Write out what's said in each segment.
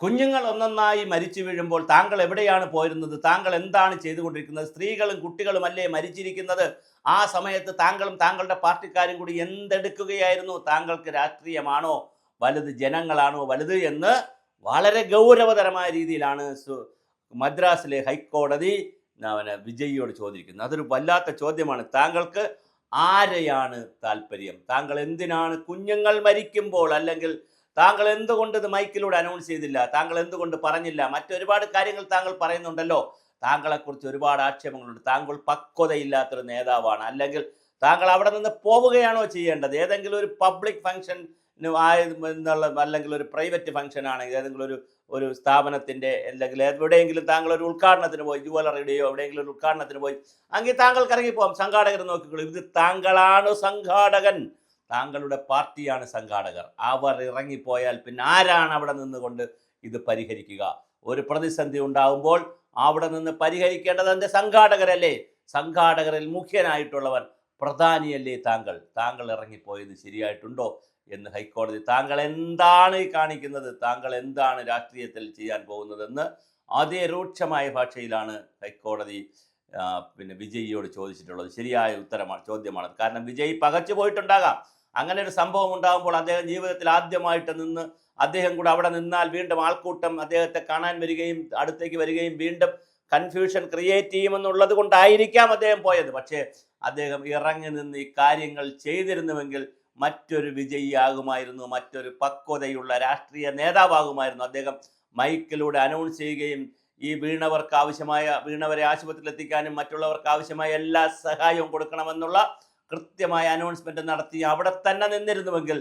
കുഞ്ഞുങ്ങൾ ഒന്നൊന്നായി മരിച്ചു വീഴുമ്പോൾ താങ്കൾ എവിടെയാണ് പോയിരുന്നത്? താങ്കൾ എന്താണ് ചെയ്തുകൊണ്ടിരിക്കുന്നത്? സ്ത്രീകളും കുട്ടികളുമല്ലേ മരിച്ചിരിക്കുന്നത്? ആ സമയത്ത് താങ്കളും താങ്കളുടെ പാർട്ടിക്കാരും കൂടി എന്തെടുക്കുകയായിരുന്നു? താങ്കൾക്ക് രാഷ്ട്രീയമാണോ വലുത്, ജനങ്ങളാണോ വലുത് എന്ന് വളരെ ഗൗരവതരമായ രീതിയിലാണ് മദ്രാസിലെ ഹൈക്കോടതി വിജയിയോട് ചോദിക്കുന്നത്. അതൊരു വല്ലാത്ത ചോദ്യമാണ്. താങ്കൾക്ക് ആരെയാണ് താല്പര്യം? താങ്കൾ എന്തിനാണ് കുഞ്ഞുങ്ങൾ മരിക്കുമ്പോൾ, അല്ലെങ്കിൽ താങ്കൾ എന്തുകൊണ്ട് ഇത് മൈക്കിലൂടെ അനൗൺസ് ചെയ്തില്ല? താങ്കൾ എന്തുകൊണ്ട് പറഞ്ഞില്ല? മറ്റൊരുപാട് കാര്യങ്ങൾ താങ്കൾ പറയുന്നുണ്ടല്ലോ. താങ്കളെക്കുറിച്ച് ഒരുപാട് ആക്ഷേപങ്ങളുണ്ട്. താങ്കൾ പക്വതയില്ലാത്തൊരു നേതാവാണ്. അല്ലെങ്കിൽ താങ്കൾ അവിടെ നിന്ന് പോവുകയാണോ ചെയ്യേണ്ടത്? ഏതെങ്കിലും ഒരു പബ്ലിക് ഫംഗ്ഷൻ എന്നുള്ള, അല്ലെങ്കിൽ ഒരു പ്രൈവറ്റ് ഫംഗ്ഷൻ ആണെങ്കിൽ, ഏതെങ്കിലും ഒരു സ്ഥാപനത്തിൻ്റെ, അല്ലെങ്കിൽ എവിടെയെങ്കിലും താങ്കൾ ഒരു ഉദ്ഘാടനത്തിന് പോയി, ജുവലറിയുടെയോ എവിടെയെങ്കിലും ഒരു ഉദ്ഘാടനത്തിന് പോയി, അങ്ങനെ താങ്കൾക്ക് ഇറങ്ങിപ്പോകാം. സംഘാടകർ നോക്കിക്കോളൂ. ഇത് താങ്കളാണ് സംഘാടകൻ, താങ്കളുടെ പാർട്ടിയാണ് സംഘാടകർ. അവർ ഇറങ്ങിപ്പോയാൽ പിന്നെ ആരാണ് അവിടെ നിന്നുകൊണ്ട് ഇത് പരിഹരിക്കുക? ഒരു പ്രതിസന്ധി ഉണ്ടാകുമ്പോൾ അവിടെ നിന്ന് പരിഹരിക്കേണ്ടത് എൻ്റെ സംഘാടകരല്ലേ? സംഘാടകരിൽ മുഖ്യനായിട്ടുള്ളവൻ പ്രധാനിയല്ലേ താങ്കൾ ഇറങ്ങിപ്പോയത് ശരിയായിട്ടുണ്ടോ എന്ന് ഹൈക്കോടതി, താങ്കൾ എന്താണ് ഈ കാണിക്കുന്നത്, താങ്കൾ എന്താണ് രാഷ്ട്രീയത്തിൽ ചെയ്യാൻ പോകുന്നതെന്ന് അതിരൂക്ഷമായ ഭാഷയിലാണ് ഹൈക്കോടതി വിജയിയോട് ചോദിച്ചിട്ടുള്ളത്. ശരിയായ ചോദ്യമാണ്. കാരണം വിജയ് പകച്ചു പോയിട്ടുണ്ടാകാം. അങ്ങനെ ഒരു സംഭവം ഉണ്ടാകുമ്പോൾ അദ്ദേഹം ജീവിതത്തിൽ ആദ്യമായിട്ട് നിന്ന് അദ്ദേഹം കൂടെ അവിടെ നിന്നാൽ വീണ്ടും ആൾക്കൂട്ടം അദ്ദേഹത്തെ കാണാൻ വരികയും അടുത്തേക്ക് വരികയും വീണ്ടും കൺഫ്യൂഷൻ ക്രിയേറ്റ് ചെയ്യുമെന്നുള്ളത് കൊണ്ടായിരിക്കാം അദ്ദേഹം പോയത്. പക്ഷേ അദ്ദേഹം ഇറങ്ങി നിന്ന് ഈ കാര്യങ്ങൾ ചെയ്തിരുന്നുവെങ്കിൽ മറ്റൊരു വിജയിയാകുമായിരുന്നു, മറ്റൊരു പക്വതയുള്ള രാഷ്ട്രീയ നേതാവാകുമായിരുന്നു. അദ്ദേഹം മൈക്കിലൂടെ അനൗൺസ് ചെയ്യുകയും ഈ വീണവരെ ആശുപത്രിയിൽ എത്തിക്കാനും മറ്റുള്ളവർക്ക് ആവശ്യമായ എല്ലാ സഹായവും കൊടുക്കണമെന്നുള്ള കൃത്യമായ അനൗൺസ്മെന്റ് നടത്തി അവിടെ തന്നെ നിന്നിരുന്നുവെങ്കിൽ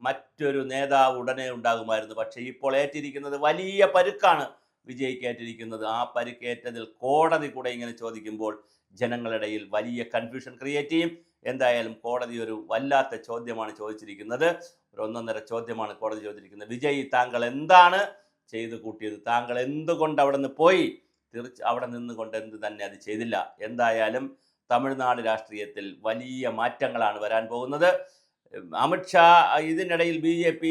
മറ്റൊരു നേതാവ് ഉടനെ ഉണ്ടാകുമായിരുന്നു. പക്ഷേ ഇപ്പോൾ ഏറ്റിരിക്കുന്നത് വലിയ പരുക്കാണ് വിജയ്ക്ക് ഏറ്റിരിക്കുന്നത്. ആ പരുക്കേറ്റതിൽ കോടതി കൂടെ ഇങ്ങനെ ചോദിക്കുമ്പോൾ ജനങ്ങളിടയിൽ വലിയ കൺഫ്യൂഷൻ ക്രിയേറ്റ് ചെയ്യും. എന്തായാലും കോടതി ഒരു വല്ലാത്ത ചോദ്യമാണ് ചോദിച്ചിരിക്കുന്നത്. ഒരു ഒന്നൊന്നര ചോദ്യമാണ് കോടതി ചോദിച്ചിരിക്കുന്നത്. വിജയ്, താങ്കൾ എന്താണ് ചെയ്തു കൂട്ടിയത്? താങ്കൾ എന്തുകൊണ്ട് അവിടെ നിന്ന് പോയി? അവിടെ നിന്നുകൊണ്ട് എന്ത് തന്നെ അത് ചെയ്തില്ല? എന്തായാലും തമിഴ്നാട് രാഷ്ട്രീയത്തിൽ വലിയ മാറ്റങ്ങളാണ് വരാൻ പോകുന്നത്. അമിത്ഷാ ഇതിനിടയിൽ BJP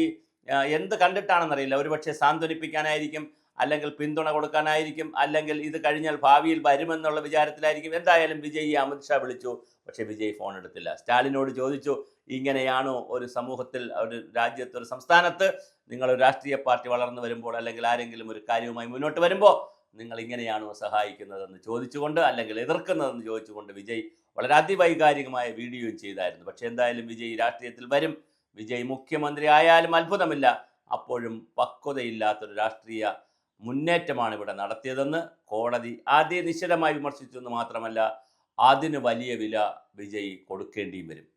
എന്ത് കണ്ടിട്ടാണെന്നറിയില്ല. ഒരുപക്ഷെ സാന്ത്വനിപ്പിക്കാനായിരിക്കും, അല്ലെങ്കിൽ പിന്തുണ കൊടുക്കാനായിരിക്കും, അല്ലെങ്കിൽ ഇത് കഴിഞ്ഞാൽ ഭാവിയിൽ വരുമെന്നുള്ള വിചാരത്തിലായിരിക്കും. എന്തായാലും വിജയ് അമിത്ഷാ വിളിച്ചു, പക്ഷേ വിജയ് ഫോൺ എടുത്തില്ല. സ്റ്റാലിനോട് ചോദിച്ചു, ഇങ്ങനെയാണോ ഒരു സമൂഹത്തിൽ, ഒരു രാജ്യത്ത്, ഒരു സംസ്ഥാനത്ത് നിങ്ങളൊരു രാഷ്ട്രീയ പാർട്ടി വളർന്നു വരുമ്പോൾ, അല്ലെങ്കിൽ ആരെങ്കിലും ഒരു കാര്യവുമായി മുന്നോട്ട് വരുമ്പോൾ നിങ്ങൾ ഇങ്ങനെയാണോ സഹായിക്കുന്നതെന്ന് ചോദിച്ചുകൊണ്ട്, അല്ലെങ്കിൽ എതിർക്കുന്നതെന്ന് ചോദിച്ചുകൊണ്ട് വിജയ് വളരെ അതിവൈകാരികമായ വീഡിയോയും ചെയ്തായിരുന്നു. പക്ഷേ എന്തായാലും വിജയ് രാഷ്ട്രീയത്തിൽ വരും. വിജയ് മുഖ്യമന്ത്രി ആയാലും അത്ഭുതമില്ല. അപ്പോഴും പക്വതയില്ലാത്തൊരു രാഷ്ട്രീയ മുന്നേറ്റമാണ് ഇവിടെ നടത്തിയതെന്ന് കോടതി അതിനിശ്ചിതമായി വിമർശിച്ചെന്ന് മാത്രമല്ല, അതിന് വലിയ വില വിജയ് കൊടുക്കേണ്ടിയും വരും.